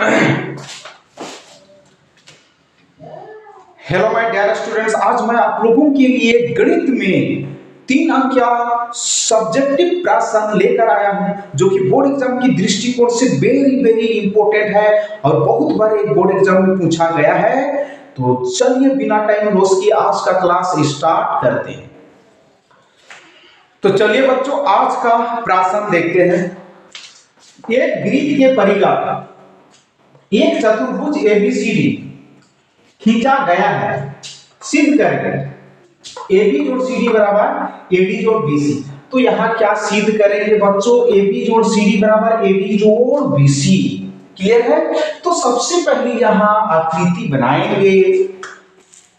Hello my dear students, आज मैं आप लोगों के लिए गणित में 3 अंक का सब्जेक्टिव प्रश्न लेकर आया हूं, जो कि बोर्ड एग्जाम की दृष्टिकोण से वेरी वेरी इंपॉर्टेंट है और बहुत बार एक बोर्ड एग्जाम में पूछा गया है। तो चलिए बिना टाइम लॉस किए आज का क्लास स्टार्ट करते हैं। तो चलिए बच्चों, आज का प्रश्न देखते हैं। एक वृत्त के परिघ एक चतुर्भुज एबीसीडी खींचा गया है, सिद्ध करके AB जोड़ CD बराबर AD जोड़ BC। तो यहाँ क्या सिद्ध करेंगे बच्चों? AB जोड़ CD बराबर AD जोड़ BC। क्लियर है? तो सबसे पहले यहाँ आकृति बनाएंगे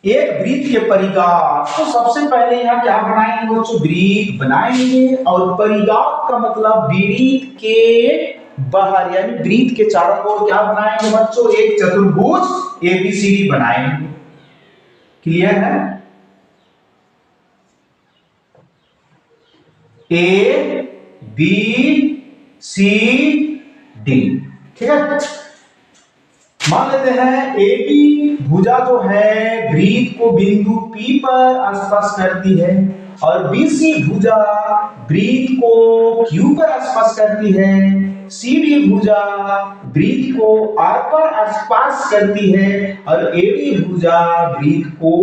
एक वृत्त के परिघात। तो सबसे पहले यहाँ क्या बनाएंगे बच्चों? वृत्त बनाएंगे, और परिघात का मतलब वृत्त के बाहर, यानी वृत्त के चारों ओर क्या बनाएंगे बच्चों? एक चतुर्भुज एबीसीडी बनाएंगे। क्लियर है? A B C D. ठीक है, मान लेते हैं ए बी भुजा जो है वृत्त को बिंदु P पर स्पर्श करती है, और BC भुजा वृत्त को Q पर स्पर्श करती है, CD भुजा वृत्त को R पर स्पर्श करती है, और AD भुजा वृत्त को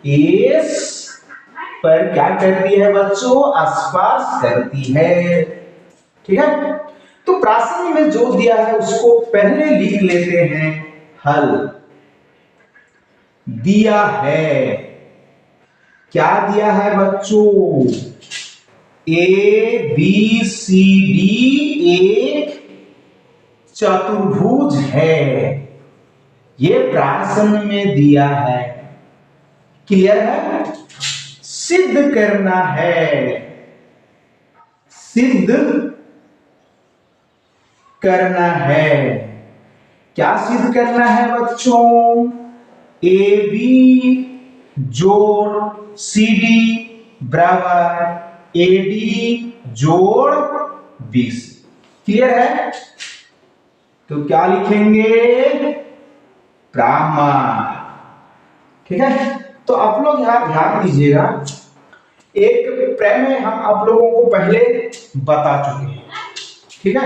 S पर क्या करती है बच्चों? स्पर्श करती है। ठीक है, तो प्रश्न में जो दिया है उसको पहले लिख लेते हैं। हल दिया है, क्या दिया है बच्चों? ए बी सी डी एक चतुर्भुज है, ये प्रश्न में दिया है। क्लियर है? सिद्ध करना है, सिद्ध करना है। क्या सिद्ध करना है बच्चों? ए बी जोड़ CD बराबर AD जोड़ BC। क्लियर है? तो क्या लिखेंगे? प्रमाण। ठीक है, तो आप लोग यहां ध्यान दीजिएगा, एक प्रमेय हम आप लोगों को पहले बता चुके हैं। ठीक है,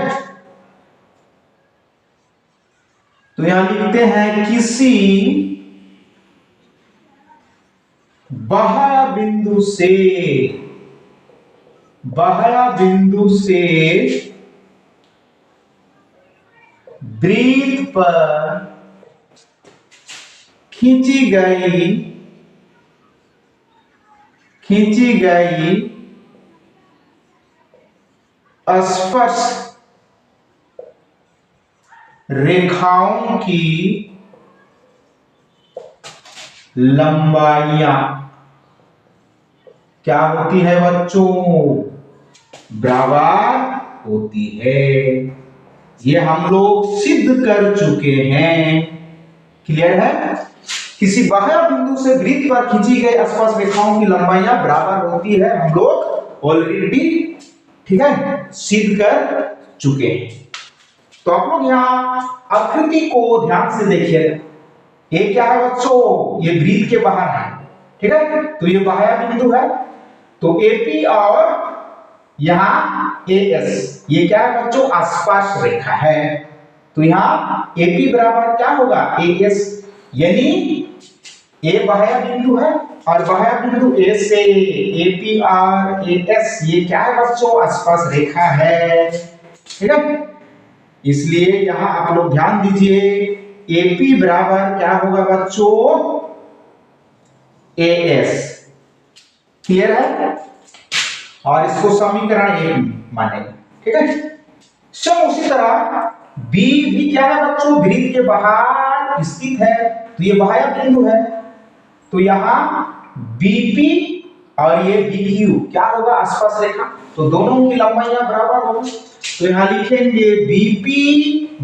तो यहां लिखते हैं किसी बाह्य बिंदु से वृत्त पर खींची गई स्पर्श रेखाओं की लंबाइयां क्या होती है बच्चों? बराबर होती है। ये हम लोग सिद्ध कर चुके हैं। क्लियर है? किसी बाह्य बिंदु से वृत्त पर खींची गई स्पर्श रेखाओं की लंबाइयां बराबर होती है, हम लोग ऑलरेडी ठीक है सिद्ध कर चुके हैं। तो आप लोग यहाँ आकृति को ध्यान से देखिए। ये क्या है बच्चों? ये वृत्त के बाहर है। ठीक है, तो ये बाह्य बिंदु है, तो AP और यहाँ AS, ये क्या है बच्चों? स्पर्श रेखा है। तो यहाँ AP बराबर क्या होगा? AS, यानी A बाह्य बिंदु है और बाह्य बिंदु A से AP और AS ये क्या है बच्चों? स्पर्श रेखा है। ठीक है, इसलिए यहां आप लोग ध्यान दीजिए, AP बराबर क्या होगा बच्चों? AS। क्लियर है? और इसको समीकरण 1 मानेंगे। ठीक है, सब उसी तरह B भी क्या है बच्चों? वृत्त के बाहर स्थित है, तो ये बाह्य बिंदु है, तो यहां BP और ये BQ क्या होगा? स्पर्श रेखा, तो दोनों की लंबाइयां बराबर होगी। तो यहां लिखेंगे BP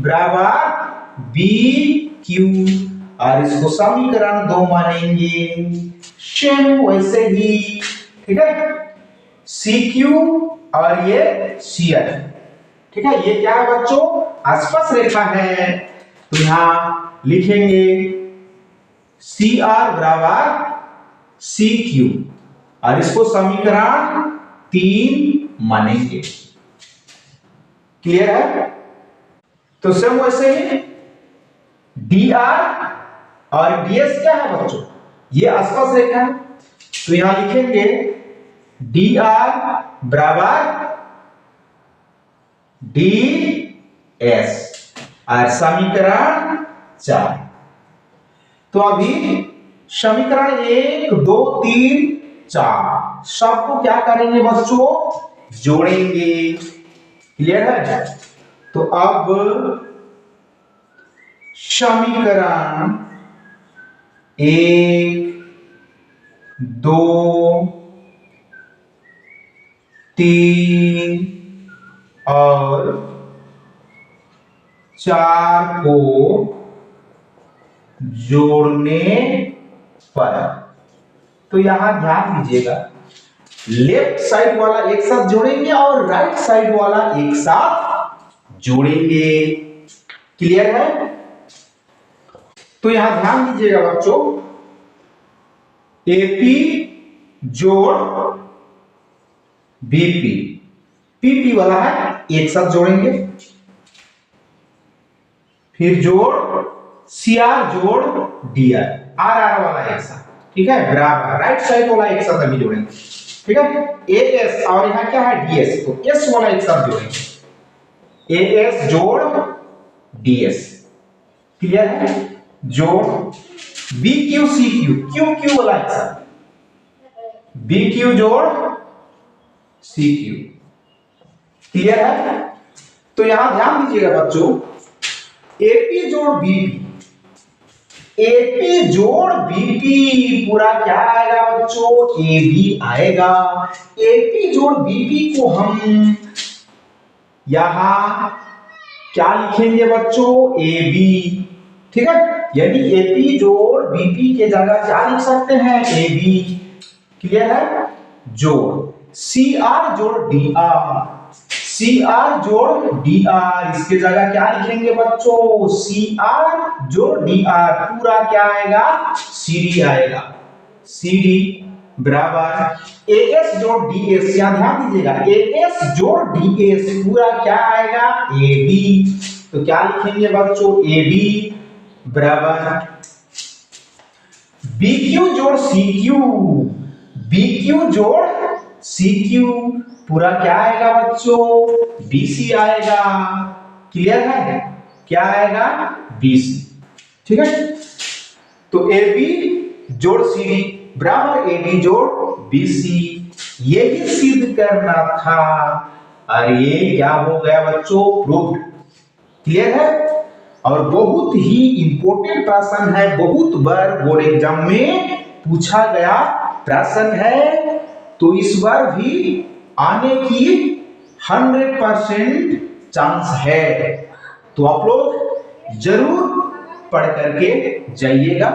बराबर BQ, और इसको समीकरण 2 मानेंगे। सेम वैसे ही, ठीक है, CQ और ये CR। ठीक है, ये क्या है बच्चों? स्पर्श रेखा है, तो यहां लिखेंगे CR बराबर CQ और इसको समीकरण 3 मानेंगे। क्लियर है? तो सेम वैसे ही DR और DS क्या है बच्चों? ये स्पर्श रेखा है, तो यहां लिखेंगे DR बराबर DS और समीकरण 4। तो अभी समीकरण 1 2 3 4 सबको क्या करेंगे बच्चों? जोड़ेंगे। क्लियर है? तो अब समीकरण 1 2 3 और 4 को जोड़ने पर, तो यहां ध्यान दीजिएगा, लेफ्ट साइड वाला एक साथ जोड़ेंगे और राइट साइड वाला एक साथ जोड़ेंगे। क्लियर है? तो यहां ध्यान दीजिएगा बच्चों, AP जोड़ BP, PP वाला है एक साथ जोड़ेंगे, फिर जोड़ CR जोड़ DR, RR वाला एक साथ, ठीक है, बराबर राइट साइड वाला एक साथ अभी जोड़ेंगे। ठीक है, AS और यहां क्या है DS, तो S वाला एक साथ जोड़ेंगे, AS जोड़ DS। क्लियर है? जोड़ BQ CQ, QQ वाला एक साथ, BQ जोड़ CQ। क्लियर है? तो यहां ध्यान दीजिएगा बच्चों, AP जोड़ BP, AP जोड़ BP पूरा क्या आएगा बच्चों? AB आएगा। AP जोड़ BP को हम यहां क्या लिखेंगे बच्चों? AB। ठीक है, यानी AP जोड़ BP के जगह क्या लिख सकते हैं? AB। क्लियर है? जोड़ CR जोड़ DR, CR जोड़ DR, इसके जगह क्या लिखेंगे बच्चों? CR जोड़ DR, पूरा क्या आएगा? CD आएगा। CD बराबर AS जोड़ DS, यहां ध्यान दीजिएगा, AS जोड़ DS पूरा क्या आएगा? AB। तो क्या लिखेंगे बच्चों? AB बराबर BQ जोड़ CQ, BQ जोड़ CQ पूरा क्या आएगा बच्चों? BC आएगा। क्लियर है? क्या आएगा? BC। ठीक है, तो AB जोड़ CD बराबर AD जोड़ BC, यही सिद्ध करना था और ये क्या हो गया बच्चों? प्रूव्ड। क्लियर है? और बहुत ही इंपॉर्टेंट प्रश्न है, बहुत बार बोर्ड एग्जाम में पूछा गया प्रश्न है, तो इस बार भी आने की 100% चांस है। तो आप लोग जरूर पढ़ करके जाइएगा।